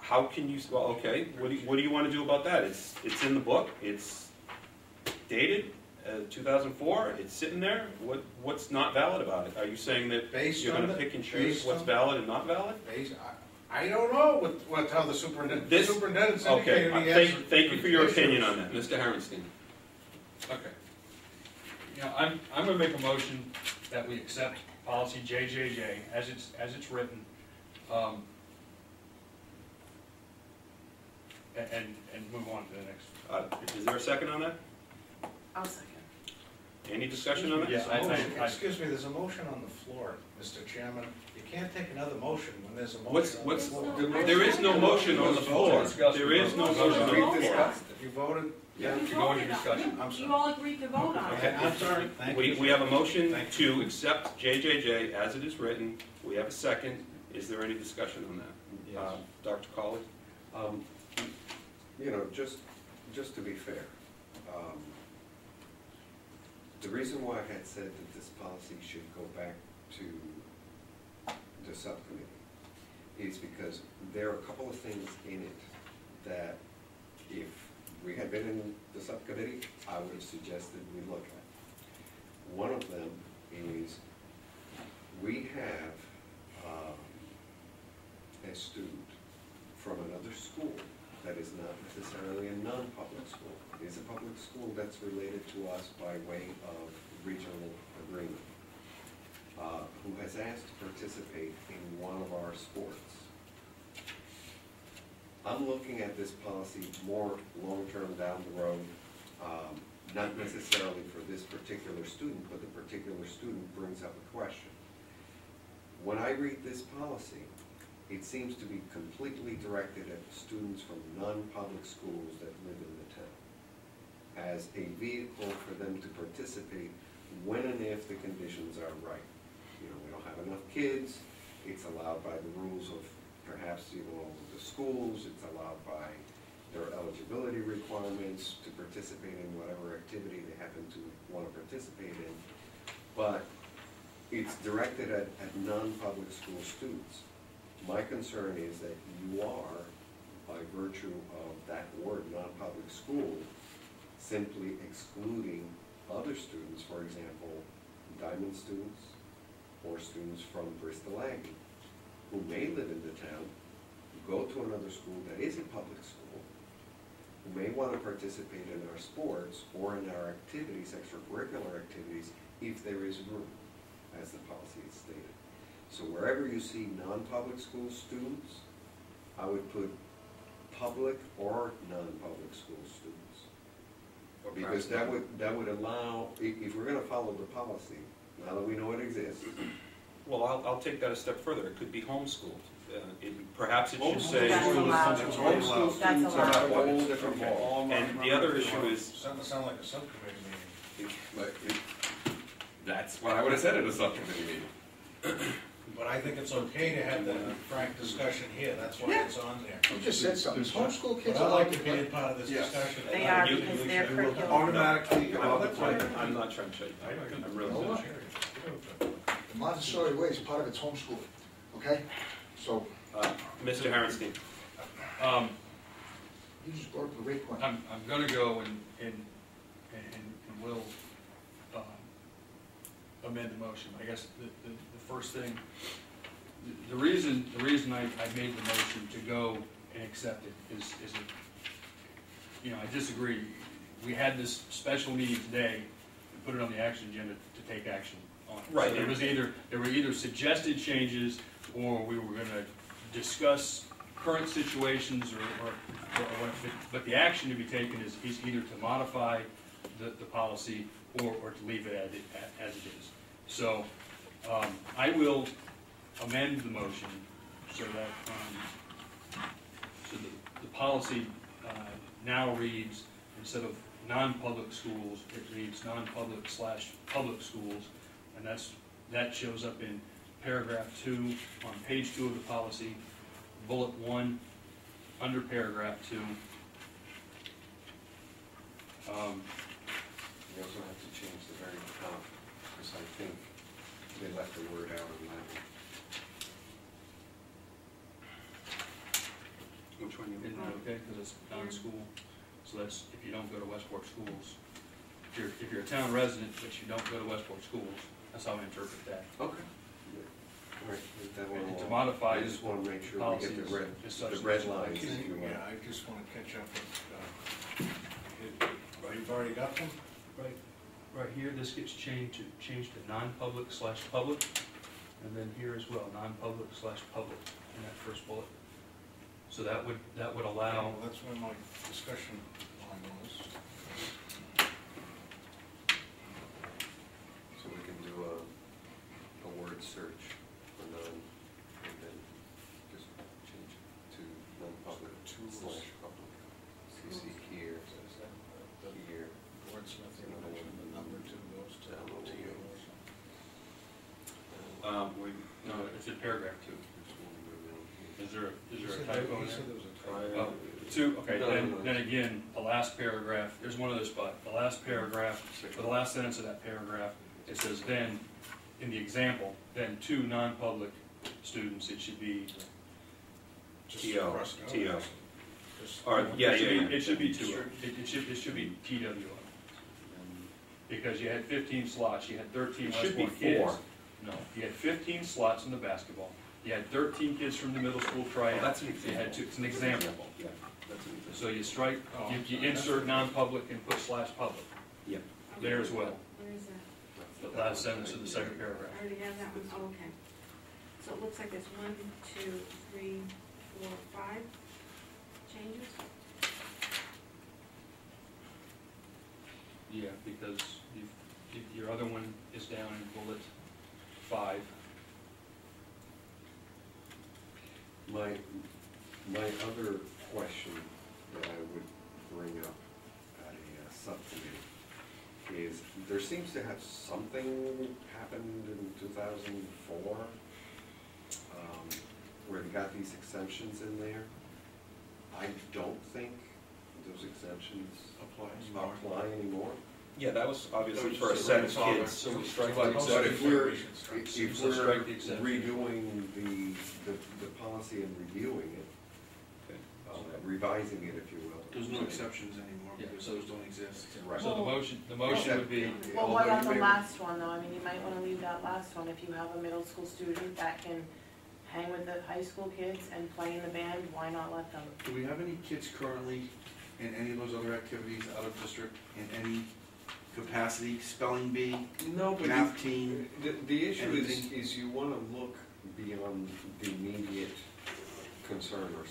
how can you, well, okay, what do you want to do about that? It's in the book, it's dated 2004, it's sitting there. What's not valid about it? Are you saying that you're going to pick and choose what's valid and not valid? I don't know how the superintendent's indicated he has. Thank you for your opinion on that. Mr. Harenstein. Okay. Yeah, I'm going to make a motion that we accept policy JJJ as it's written, and move on to the next. Is there a second on that? I'll second. Any discussion on that? Yeah, excuse me, there's a motion on the floor, Mr. Chairman. You can't take another motion when there's a motion on the floor. There is no motion on the floor. There is no motion on the floor. You voted? Yeah, you go into discussion. I'm sorry. You all agreed to vote on Okay, it. I'm sorry. Thank you. We have a motion to accept JJJ as it is written. We have a second. Is there any discussion on that? Yes. Dr. Colley? You know, just to be fair, the reason why I had said that this policy should go back to the subcommittee is because there are a couple of things in it that if we had been in the subcommittee, I would have suggested we look at. One of them is we have a student from another school that is not necessarily a non-public school. It is a public school that's related to us by way of regional agreement, who has asked to participate in one of our sports. I'm looking at this policy more long-term down the road, not necessarily for this particular student, but the particular student brings up a question. When I read this policy, it seems to be completely directed at students from non-public schools that live in the town as a vehicle for them to participate when and if the conditions are right. You know, we don't have enough kids, it's allowed by the rules of perhaps, you know, the schools, it's allowed by their eligibility requirements to participate in whatever activity they happen to want to participate in, but it's directed at non-public school students. My concern is that you are, by virtue of that word, non-public school, simply excluding other students, for example, Diamond students or students from Bristol Aggie, who may live in the town, go to another school that is a public school, who may want to participate in our sports or in our activities, extracurricular activities, if there is room, as the policy is stated. So wherever you see non-public school students, I would put public or non-public school students. Because that would allow, if we're going to follow the policy, now that we know it exists. Well, I'll take that a step further. It could be homeschooled. Perhaps it should say That's allowed. homeschool students are a whole different Okay. ball. And the other issue is, Something sound like a subcommittee meeting. But that's what I would have said at a subcommittee meeting. But I think it's okay to have the frank discussion here, that's why it's on there. You just said something. Homeschool But kids I'd are like allowed to to be a play. part of this Yes. discussion. They are You- because their curriculum. Automatically I'm allowed not trying to shut you down. I'm really No, not. The Montessori way is part of its homeschooling, okay? So, Mr. Harenstein. you just brought up a great point. I'm going to go and will amend the motion. I guess the first thing, the reason I made the motion to go and accept it is that, you know, I disagree. We had this special meeting today and put it on the action agenda to take action on it. Right. So there were either suggested changes, or we were going to discuss current situations or what, but the action to be taken is either to modify the policy or to leave it as it is. So I will amend the motion so that the policy now reads, instead of non-public schools, it reads non-public/public schools, and that shows up in paragraph 2 on page 2 of the policy, bullet 1 under paragraph 2. We also have to change the very top, because I think they left the word out on that one. Isn't that okay, because it's non-school? So that's, if you don't go to Westport schools, if you're a town resident, but you don't go to Westport schools, that's how I interpret that. Okay. All right, leave that one And to alone. modify I just wanna make sure we get policies is such the red that- lines, if you will. Yeah, I just wanna catch up with, you've already got them? Right here, this gets changed to non-public/public, and then here as well, non-public/public in that first bullet. So that would allow, Well, that's where my discussion line was. So we can do a word search for none, and then just change it to non-public /public. CC here, here. Wordsmith, you mentioned the number two goes to you. no, it's in paragraph 2. Is there a typo in He said there? there was a typo. Oh, 2, okay, No. then again, the last paragraph, there's one other spot, the last paragraph, or the last sentence of that paragraph, it says then, in the example, then 2 non-public students, it should be, Just TO, cross it out. TO. Just- Or, yeah, it should be 2, it should be TWO. Because you had 15 slots, you had 13 It should be Westport kids. 4. No, you had 15 slots in the basketball, you had 13 kids from the middle school tryout. That's an You had example. two, it's an example. Yeah, that's an example. So you strike, you insert non-public and put /public Yeah. there as well. Where is that? The last sentence of the second paragraph. I already have that one. Oh, okay. So it looks like there's 1, 2, 3, 4, 5 changes? Yeah, because your other one is down in bullet 5. My other question that I would bring up at a subcommittee is, there seems to have something happened in 2004, where they got these exemptions in there. I don't think those exemptions apply anymore. Yeah, that was obviously for a set of kids. So we strike But the but if we're, exception. if So we're strike the exception. redoing the policy and reviewing it, revising it, if you will. There's no exceptions anymore, Yeah. because those don't exist. Right. So the motion would be, Well, Although what you about the may- last one, though? I mean, you might wanna leave that last one. If you have a middle school student that can hang with the high school kids and play in the band, why not let them? Do we have any kids currently in any of those other activities out of district in any capacity, spelling bee, No, but math team? the issue anything? is you wanna look beyond the immediate concern or